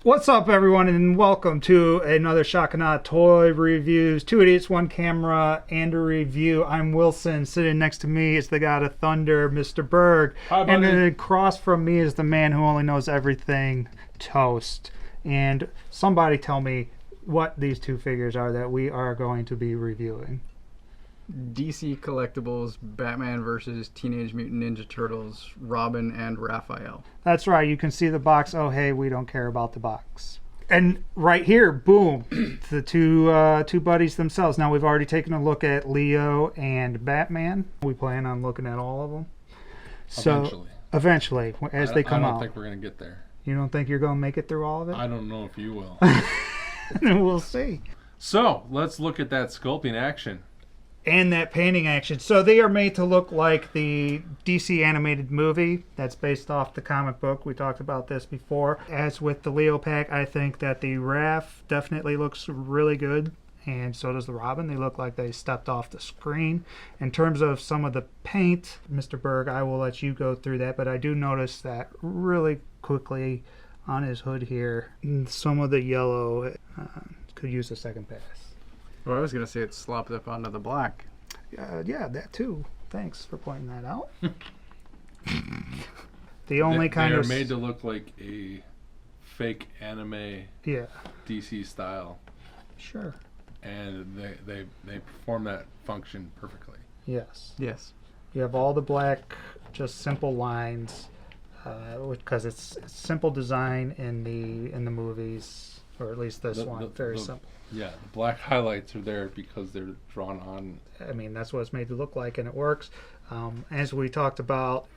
What's up, everyone, and welcome to another Shock and Awe Toy Reviews. 2 idiots, 1 camera, and a review. I'm Wilson. Sitting next to me is the god of thunder, Mr. Berg. Hi, buddy. And then across from me is the man who only knows everything, Toast. And somebody tell me what these two figures are that we are going to be reviewing. DC Collectibles, Batman vs. Teenage Mutant Ninja Turtles, Robin and Raphael. That's right, you can see the box. Oh, hey, we don't care about the box. And right here, boom, the two buddies themselves. Now, we've already taken a look at Leo and Batman. We plan on looking at all of them. So, eventually, as they come out. I don't think we're going to get there. You don't think you're going to make it through all of it? I don't know if you will. We'll see. So, let's look at that sculpting action. And that painting action. So they are made to look like the DC animated movie that's based off the comic book. We talked about this before. As with the Leo pack, I think that the Raph definitely looks really good. And so does the Robin. They look like they stepped off the screen. In terms of some of the paint, Mr. Berg, I will let you go through that. But I do notice that really quickly on his hood here, some of the yellow could use a second pass. Well, I was going to say it slopped up onto the black. Yeah, that too. Thanks for pointing that out. The only kind of... They're made to look like a fake anime DC style. Sure. And they perform that function perfectly. Yes. Yes. You have all the black, just simple lines, because it's simple design in the movies, or at least this one. Very simple. Yeah, the black highlights are there because they're drawn on. I mean, that's what it's made to look like, and it works. As we talked about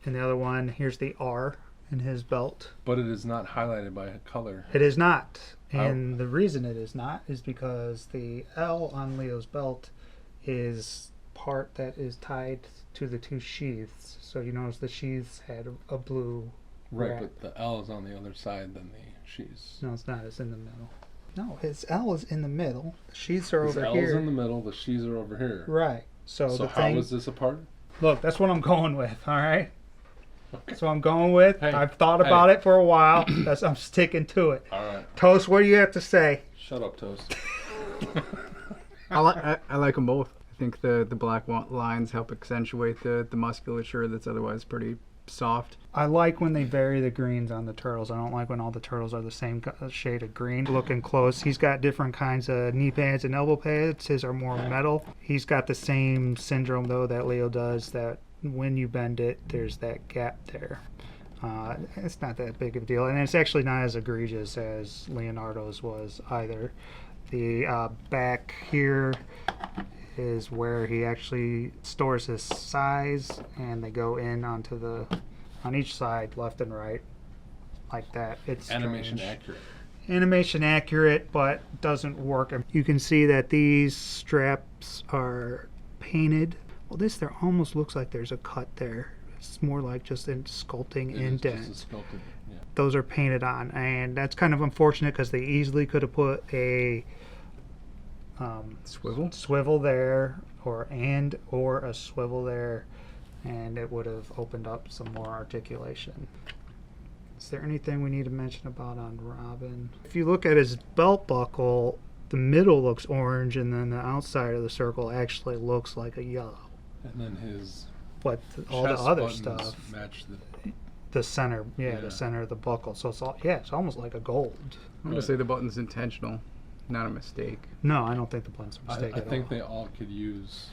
in the other one, here's the R in his belt. But it is not highlighted by a color. It is not. And the reason it is not is because the L on Leo's belt is part that is tied to the two sheaths. So you notice the sheaths had a blue Right, wrap. but the L is on the other side than the sheaths. No, it's not. It's in the middle. No, his L is in the middle. The sheaths are over L here. is in the middle. The sheaths are over here. Right. So how is this apart? Look, that's what I'm going with. All right. Okay. That's what I'm going with. Hey, I've thought about it for a while. I'm sticking to it. All right. Toast, what do you have to say? Shut up, Toast. I like them both. I think the black lines help accentuate the musculature that's otherwise pretty soft. I like when they vary the greens on the turtles. I don't like when all the turtles are the same shade of green. Looking close, he's got different kinds of knee pads and elbow pads. His are more metal. He's got the same syndrome, though, that Leo does, that when you bend it, there's that gap there. It's not that big of a deal, and it's actually not as egregious as Leonardo's was either. The back here is where he actually stores his size, and they go in onto on each side, left and right, like that. It's Animation strange. accurate. Animation accurate, but doesn't work. You can see that these straps are painted. Well, there almost looks like there's a cut there. It's more like just in sculpting indents. Yeah. Those are painted on, and that's kind of unfortunate because they easily could have put a swivel there, or a swivel there, and it would have opened up some more articulation. Is there anything we need to mention about on Robin? If you look at his belt buckle, the middle looks orange, and then the outside of the circle actually looks like a yellow. And then his all the other buttons stuff match the center, the center of the buckle. So it's almost like a gold. I'm going to say the button's intentional, not a mistake. No, I don't think the button's a mistake I at all. think they all could use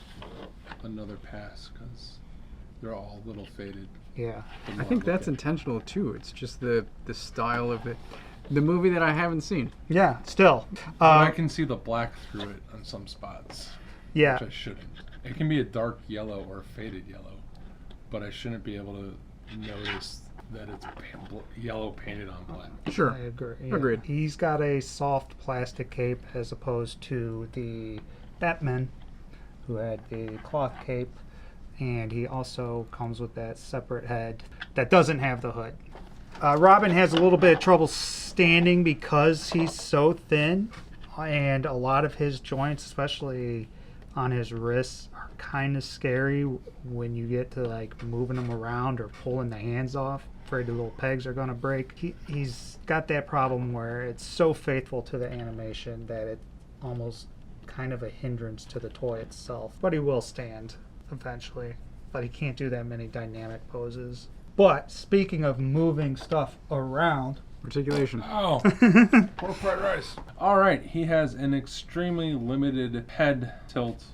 another pass because they're all a little faded. Yeah. I think that's intentional too. It's just the style of the movie that I haven't seen. Yeah, still. I can see the black through it on some spots. Yeah. Which I shouldn't. It can be a dark yellow or a faded yellow, but I shouldn't be able to notice that it's yellow painted on black. Sure. I agree. Yeah. Agreed. He's got a soft plastic cape as opposed to the Batman, who had the cloth cape, and he also comes with that separate head that doesn't have the hood. Robin has a little bit of trouble standing because he's so thin, and a lot of his joints, especially on his wrists are kind of scary when you get to like moving them around or pulling the hands off. Afraid the little pegs are going to break. He's got that problem where it's so faithful to the animation that it almost kind of a hindrance to the toy itself. But he will stand eventually. But he can't do that many dynamic poses. But speaking of moving stuff around, Articulation. Oh, poor fried rice. All right, he has an extremely limited head tilt,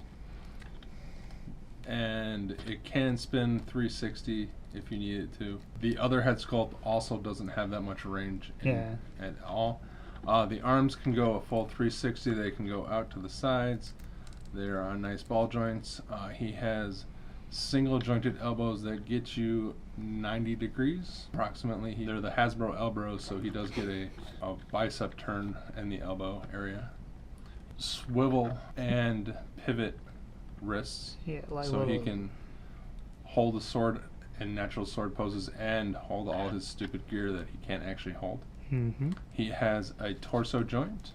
and it can spin 360 if you need it to. The other head sculpt also doesn't have that much range at all. The arms can go a full 360. They can go out to the sides. They're on nice ball joints. He has single jointed elbows that get you 90 degrees approximately. They're the Hasbro elbows, so he does get a bicep turn in the elbow area. Swivel and pivot wrists, so he can hold a sword in natural sword poses and hold all his stupid gear that he can't actually hold. mm-hmm. He has a torso joint.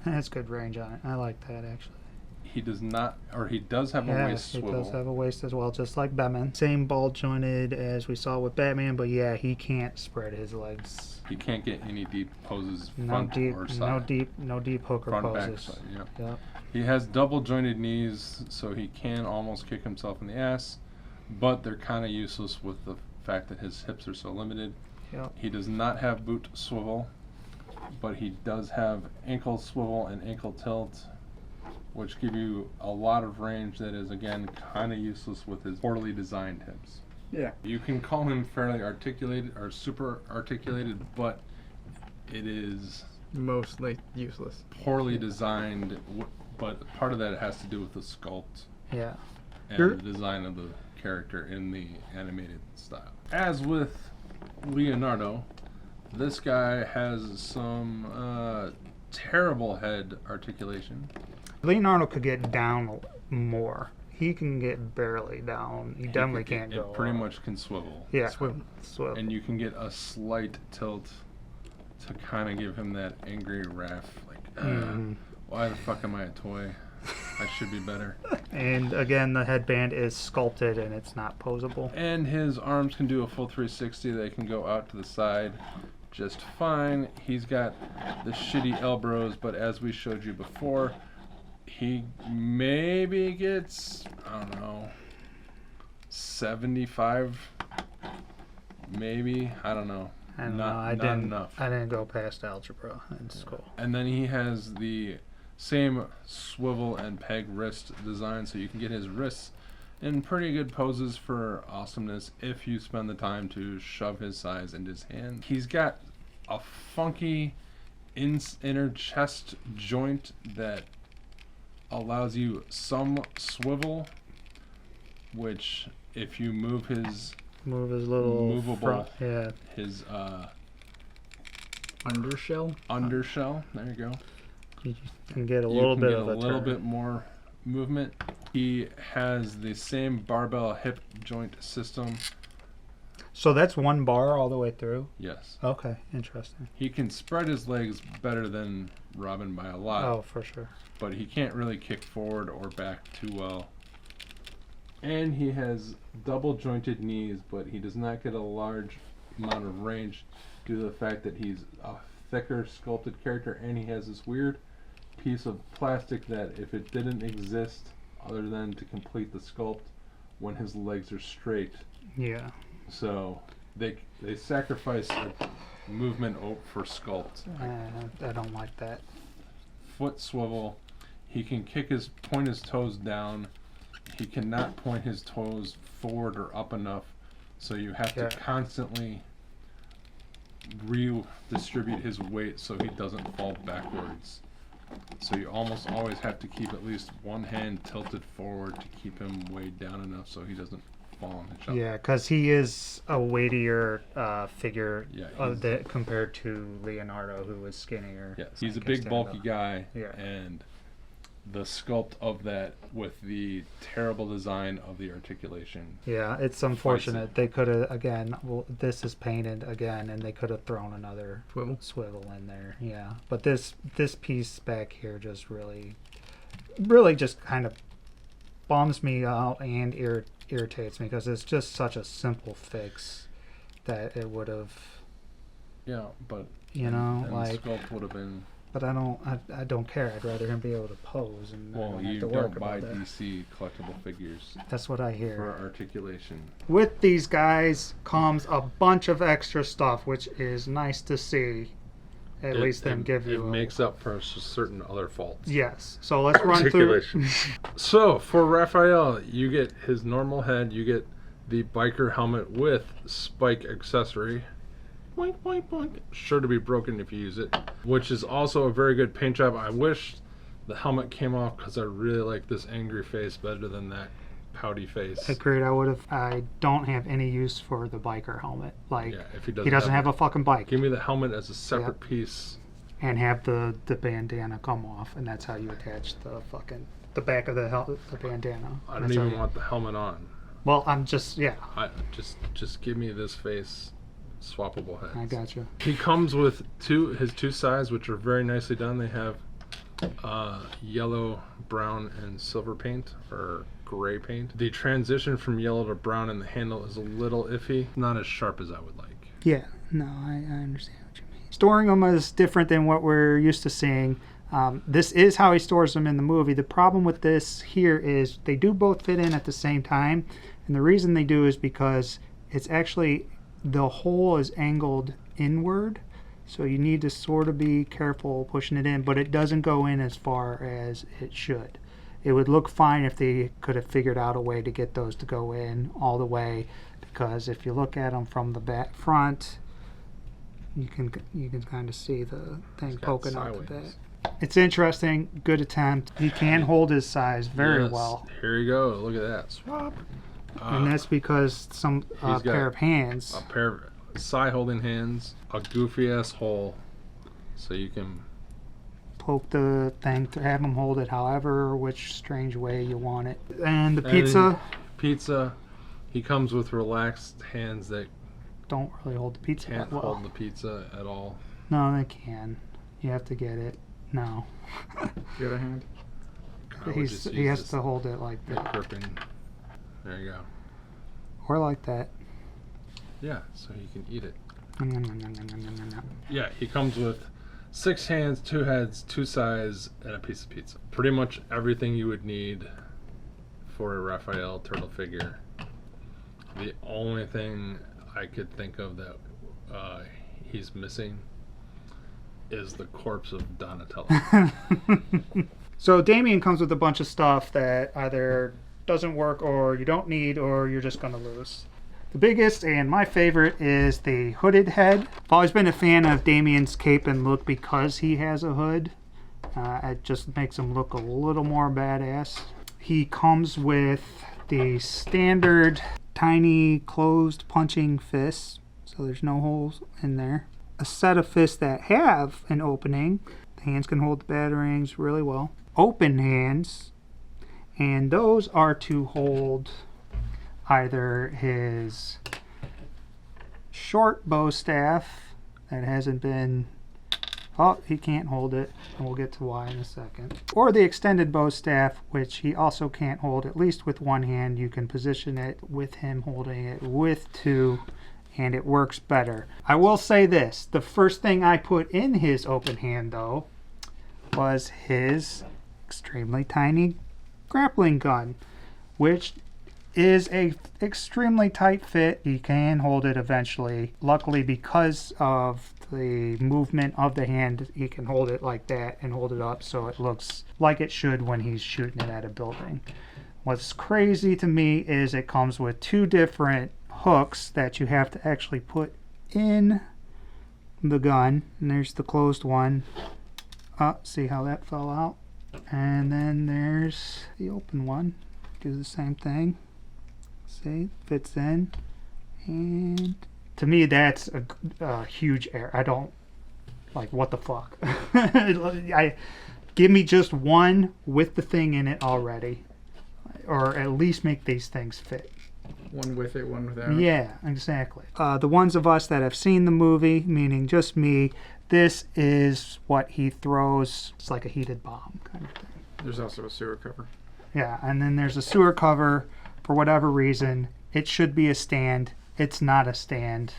That's good range on it. I like that actually. He does not, or he does have a waist swivel. He does have a waist as well, just like Batman. Same ball jointed as we saw with Batman, but yeah, he can't spread his legs. He can't get any deep poses No front deep, or side. no deep hooker Front, poses. back, side, yeah. Yep. He has double jointed knees, so he can almost kick himself in the ass, but they're kind of useless with the fact that his hips are so limited. Yep. He does not have boot swivel, but he does have ankle swivel and ankle tilt, which give you a lot of range that is, again, kind of useless with his poorly designed hips. Yeah. You can call him fairly articulated or super articulated, but it is Mostly useless. poorly designed, but part of that has to do with the sculpt Yeah. and the design of the character in the animated style. As with Leonardo, this guy has some terrible head articulation. Leonardo could get down more. He can get barely down. He definitely can't go. It pretty up. much can swivel. Yeah. Swivel. And you can get a slight tilt to kind of give him that angry Raph, like, Mhm. why the fuck am I a toy? I should be better. And again, the headband is sculpted and it's not posable. And his arms can do a full 360. They can go out to the side just fine. He's got the shitty elbows, but as we showed you before, he maybe gets, I don't know, 75, maybe, I don't know. I don't Not- know. not enough. I didn't go past algebra in school. And then he has the same swivel and peg wrist design, so you can get his wrists in pretty good poses for awesomeness if you spend the time to shove his size into his hand. He's got a funky inner chest joint that allows you some swivel, which if you move his Move his little movable, front, yeah. his Undershell? undershell, there you go. You can get a You little can bit get of a little turn. bit more movement. He has the same barbell hip joint system. So that's one bar all the way through? Yes. Okay, interesting. He can spread his legs better than Robin by a lot, Oh, for sure. but he can't really kick forward or back too well. And he has double jointed knees, but he does not get a large amount of range due to the fact that he's a thicker sculpted character, and he has this weird piece of plastic that if it didn't exist other than to complete the sculpt when his legs are straight, Yeah. so they sacrifice movement for sculpt. I don't like that. Foot swivel, he can point his toes down. He cannot point his toes forward or up enough, so you have to constantly redistribute his weight so he doesn't fall backwards. So you almost always have to keep at least one hand tilted forward to keep him weighed down enough so he doesn't fall on the jump. Yeah, because he is a weightier figure compared to Leonardo, who was skinnier. Yes, he's a and can big stand bulky up. guy, Yeah. and the sculpt of that with the terrible design of the articulation. Yeah, it's unfortunate. They could have, again, well, this is painted again, and they could have thrown another swivel in there. Yeah, but this piece back here just really just kind of bums me out and irritates me, because it's just such a simple fix that it would have. Yeah, but and like sculpt would have been. But I don't care. I'd rather him be able to pose and well, not have you to work don't buy about that. DC collectible figures. That's what I hear. For articulation. With these guys comes a bunch of extra stuff, which is nice to see. At least them give you. It makes up for certain other faults. Yes. So let's run through. So for Raphael, you get his normal head. You get the biker helmet with spike accessory. Boink, boink, boink. Sure to be broken if you use it. Which is also a very good paint job. I wish the helmet came off, because I really like this angry face better than that pouty face. Agreed. I don't have any use for the biker helmet. Like, yeah, if he doesn't have a fucking bike. Give me the helmet as a separate piece. And have the bandana come off, and that's how you attach the back of the bandana. I don't even want the helmet on. Well, I'm just just give me this face. Swappable heads. I gotcha. He comes with his two sides, which are very nicely done. They have yellow, brown, and silver paint, or gray paint. The transition from yellow to brown in the handle is a little iffy. Not as sharp as I would like. Yeah, no, I understand what you mean. Storing them is different than what we're used to seeing. This is how he stores them in the movie. The problem with this here is they do both fit in at the same time. And the reason they do is because it's actually... the hole is angled inward, so you need to sort of be careful pushing it in, but it doesn't go in as far as it should. It would look fine if they could have figured out a way to get those to go in all the way, because if you look at them from the front, you can kind of see the thing poking out the back. It's interesting. Good attempt. He can hold his size very well. Here you go. Look at that. Swap. And that's because some pair of hands. A pair of side holding hands. A goofy ass hole. So you can poke the thing to have him hold it however, which strange way you want it. And the pizza. He comes with relaxed hands that don't really hold the pizza can't that well. hold the pizza at all. No, they can. You have to get it. No. The other hand. He has to hold it like that. Gripping. There you go. Or like that. Yeah, so he can eat it. Yeah, he comes with 6 hands, 2 heads, 2 sides, and a piece of pizza. Pretty much everything you would need for a Raphael turtle figure. The only thing I could think of that he's missing is the corpse of Donatello. So Damien comes with a bunch of stuff that either doesn't work, or you don't need, or you're just going to lose. The biggest and my favorite is the hooded head. I've always been a fan of Damien's cape and look because he has a hood. It just makes him look a little more badass. He comes with the standard tiny closed punching fists, so there's no holes in there. A set of fists that have an opening. The hands can hold the batarangs really well. Open hands. And those are to hold either his short bow staff that hasn't been... Oh, he can't hold it, and we'll get to why in a second. Or the extended bow staff, which he also can't hold, at least with one hand. You can position it with him holding it with 2, and it works better. I will say this. The first thing I put in his open hand, though, was his extremely tiny grappling gun, which is a extremely tight fit. You can hold it eventually. Luckily, because of the movement of the hand, he can hold it like that and hold it up so it looks like it should when he's shooting it at a building. What's crazy to me is it comes with 2 different hooks that you have to actually put in the gun. And there's the closed one. See how that fell out? And then there's the open one. Do the same thing. See, fits in. And to me, that's a huge error. I don't like, what the fuck. Give me just one with the thing in it already. Or at least make these things fit. One with it, one without. Yeah, exactly. The ones of us that have seen the movie, meaning just me, this is what he throws. It's like a heated bomb kind of thing. There's also a sewer cover. Yeah, and then there's a sewer cover. For whatever reason, it should be a stand. It's not a stand.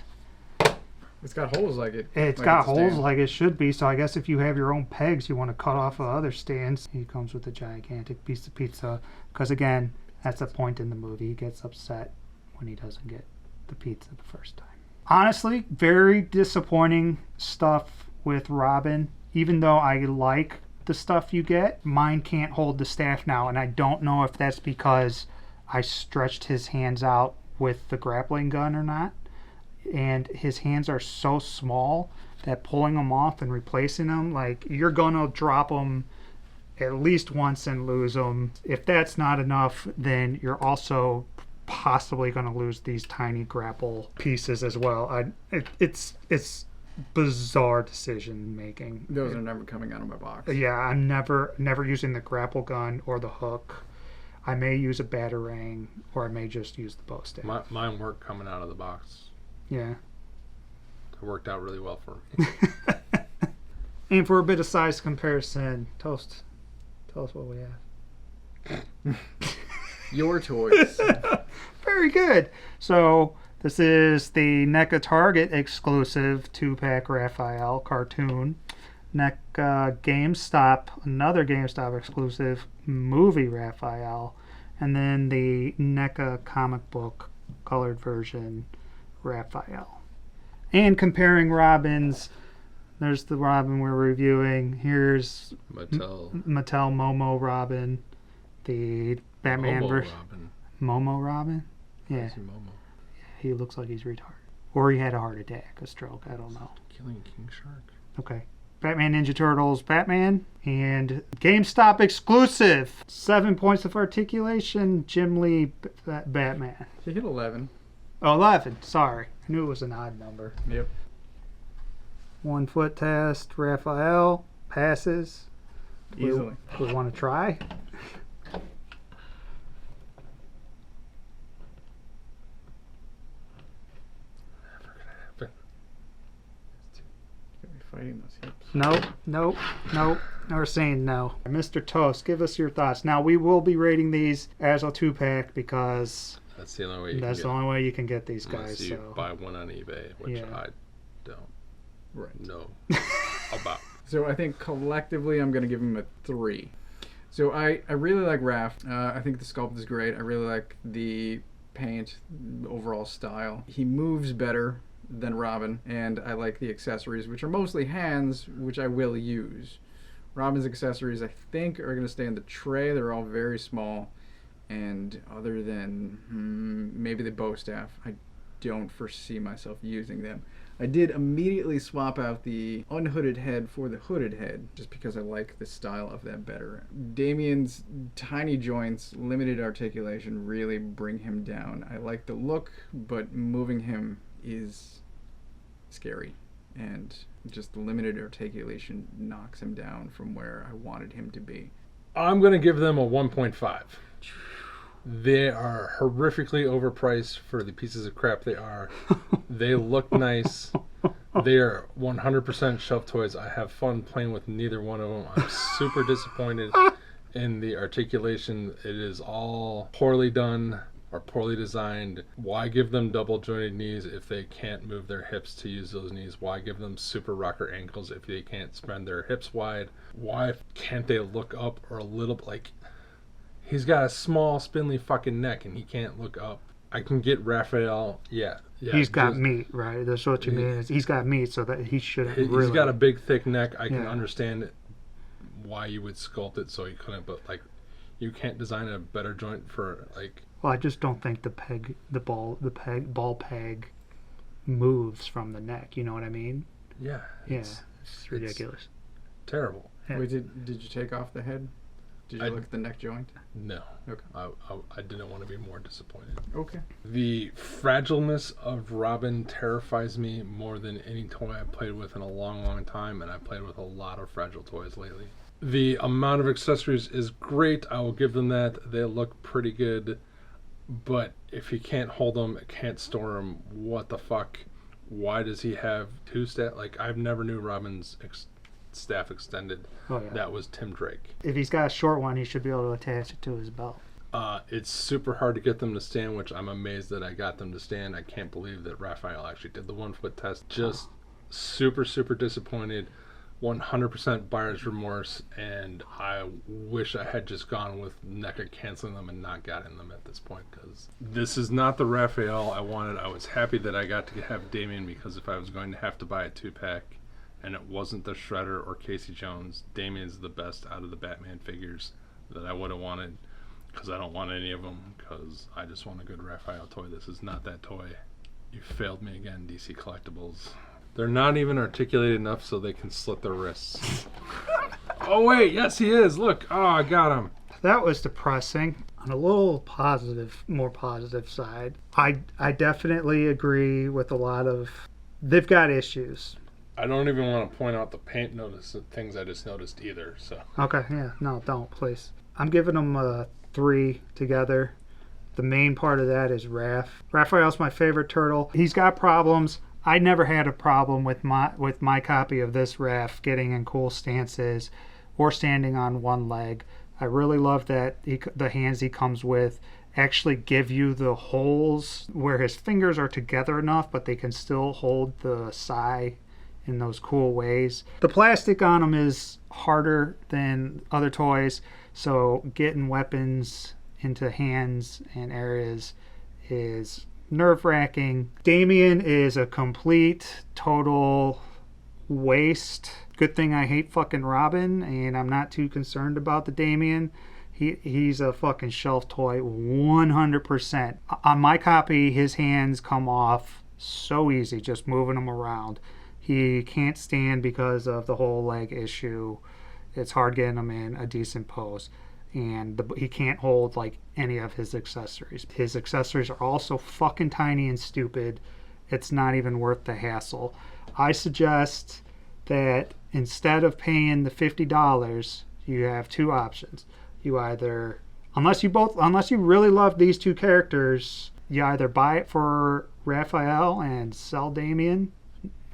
It's got holes like it. It's like got it's a holes stand. like it should be, so I guess if you have your own pegs, you want to cut off other stands. He comes with a gigantic piece of pizza, because again, that's a point in the movie. He gets upset when he doesn't get the pizza the first time. Honestly, very disappointing stuff with Robin. Even though I like the stuff you get, mine can't hold the staff now, and I don't know if that's because I stretched his hands out with the grappling gun or not. And his hands are so small that pulling them off and replacing them, like, you're gonna drop them at least once and lose them. If that's not enough, then you're also possibly gonna lose these tiny grapple pieces as well. It's bizarre decision making. Those are never coming out of my box. Yeah, I'm never using the grapple gun or the hook. I may use a batarang, or I may just use the bow staff. Mine weren't coming out of the box. Yeah. It worked out really well for me. And for a bit of size comparison, Toast, tell us what we have. Your toys. Very good. So this is the NECA Target exclusive 2-pack Raphael cartoon. NECA GameStop, another GameStop exclusive movie Raphael. And then the NECA comic book colored version Raphael. And comparing Robins, there's the Robin we're reviewing. Here's Mattel Momo Robin, the Batman version. Momo Robin? Yeah. Momo. He looks like he's retarded. Or he had a heart attack, a stroke, I don't know. Killing King Shark. Okay. Batman Ninja Turtles Batman and GameStop exclusive 7 points of articulation Jim Lee Batman. He hit 11. Oh, 11. Sorry. I knew it was an odd number. Yep. 1 foot test. Raphael passes. Easily. We want to try? Fighting those hips. Nope. We're saying no. Mr. Toast, give us your thoughts. Now, we will be rating these as a 2-pack because that's the only way. That's the only way you can get these guys. Unless you buy one on eBay, which I don't know about. So I think collectively I'm going to give him a 3. So I really like Raph. I think the sculpt is great. I really like the paint, overall style. He moves better than Robin, and I like the accessories, which are mostly hands, which I will use. Robin's accessories, I think, are going to stay in the tray. They're all very small, and other than maybe the bow staff, I don't foresee myself using them. I did immediately swap out the unhooded head for the hooded head, just because I like the style of that better. Damien's tiny joints, limited articulation, really bring him down. I like the look, but moving him is scary, and just the limited articulation knocks him down from where I wanted him to be. I'm going to give them a 1.5. They are horrifically overpriced for the pieces of crap they are. They look nice. They are 100% shelf toys. I have fun playing with neither one of them. I'm super disappointed in the articulation. It is all poorly done or poorly designed. Why give them double jointed knees if they can't move their hips to use those knees? Why give them super rocker ankles if they can't spread their hips wide? Why can't they look up or a little, like, he's got a small spindly fucking neck and he can't look up. I can get Raphael, yeah. He's got meat, right? That's what you mean. Is he's got meat, so that he shouldn't really. He's got a big thick neck. I can understand why you would sculpt it so he couldn't, but like, you can't design a better joint for like. Well, I just don't think the ball peg moves from the neck. You know what I mean? Yeah. It's ridiculous. It's terrible. Yeah. Wait, did you take off the head? Did you look at the neck joint? No. Okay. I didn't want to be more disappointed. Okay. The fragileness of Robin terrifies me more than any toy I've played with in a long, long time, and I've played with a lot of fragile toys lately. The amount of accessories is great. I will give them that. They look pretty good. But if he can't hold them, can't store them, what the fuck? Why does he have 2 staff? Like, I've never knew Robin's staff extended. Oh, yeah. That was Tim Drake. If he's got a short one, he should be able to attach it to his belt. It's super hard to get them to stand, which I'm amazed that I got them to stand. I can't believe that Raphael actually did the 1-foot test. Just super, super disappointed. 100% buyer's remorse, and I wish I had just gone with NECA canceling them and not gotten them at this point, because this is not the Raphael I wanted. I was happy that I got to have Damian, because if I was going to have to buy a 2-pack and it wasn't the Shredder or Casey Jones, Damian's the best out of the Batman figures that I would have wanted, because I don't want any of them, because I just want a good Raphael toy. This is not that toy. You failed me again, DC Collectibles. They're not even articulated enough so they can slit their wrists. Oh wait, yes he is. Look, oh, I got him. That was depressing. On a little positive, more positive side, I definitely agree with a lot of. They've got issues. I don't even want to point out the paint things I just noticed either. So. Okay, yeah, no, don't please. I'm giving them a 3 together. The main part of that is Raphael's my favorite turtle. He's got problems. I never had a problem with my copy of this Raph getting in cool stances or standing on one leg. I really love that the hands he comes with actually give you the holes where his fingers are together enough, but they can still hold the sai in those cool ways. The plastic on them is harder than other toys, so getting weapons into hands and areas is nerve-wracking. Damian is a complete, total waste. Good thing I hate fucking Robin, and I'm not too concerned about the Damian. He's a fucking shelf toy 100%. On my copy, his hands come off so easy just moving them around. He can't stand because of the whole leg issue. It's hard getting him in a decent pose. And he can't hold like any of his accessories. His accessories are all so fucking tiny and stupid, it's not even worth the hassle. I suggest that instead of paying the $50, you have 2 options. You either, unless you really love these 2 characters, you either buy it for Raphael and sell Damian,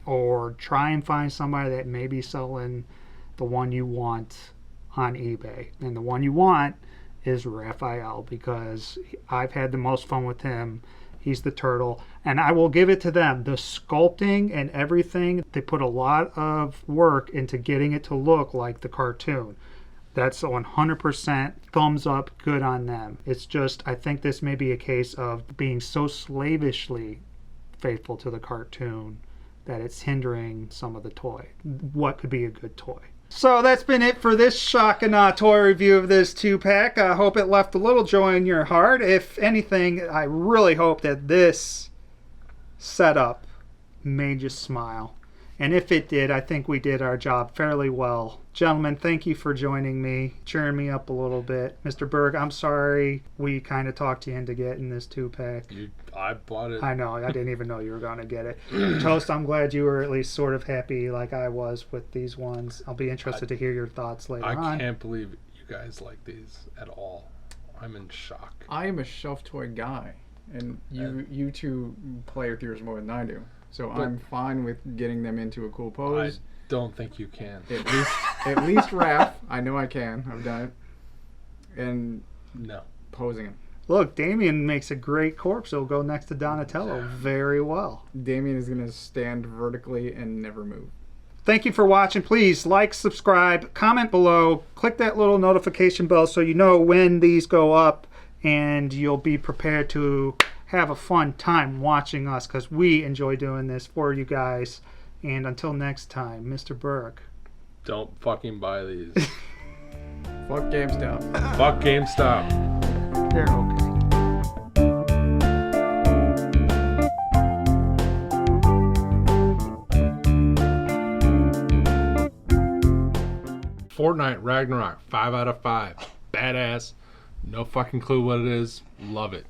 or try and find somebody that may be selling the one you want on eBay. And the one you want is Raphael, because I've had the most fun with him. He's the turtle, and I will give it to them. The sculpting and everything, they put a lot of work into getting it to look like the cartoon. That's 100% thumbs up, good on them. It's just, I think this may be a case of being so slavishly faithful to the cartoon that it's hindering some of the toy. What could be a good toy? So that's been it for this shock and awe toy review of this 2-pack. I hope it left a little joy in your heart. If anything, I really hope that this setup made you smile. And if it did, I think we did our job fairly well. Gentlemen, thank you for joining me, cheering me up a little bit. Mr. Berg, I'm sorry we kind of talked you into getting this 2-pack. I bought it. I know. I didn't even know you were going to get it. Toast, I'm glad you were at least sort of happy like I was with these ones. I'll be interested to hear your thoughts later on. I can't believe you guys like these at all. I'm in shock. I am a shelf toy guy, and you two play with yours more than I do. So I'm fine with getting them into a cool pose. I don't think you can. At least Raph. I know I can. I've done it. And no. Posing him. Look, Damian makes a great corpse. It'll go next to Donatello very well. Damian is going to stand vertically and never move. Thank you for watching. Please like, subscribe, comment below, click that little notification bell so you know when these go up, and you'll be prepared to have a fun time watching us, because we enjoy doing this for you guys. And until next time, Mr. Berg. Don't fucking buy these. Fuck GameStop. Fuck GameStop. They're okay. Fortnite Ragnarok, 5 out of 5. Badass. No fucking clue what it is. Love it.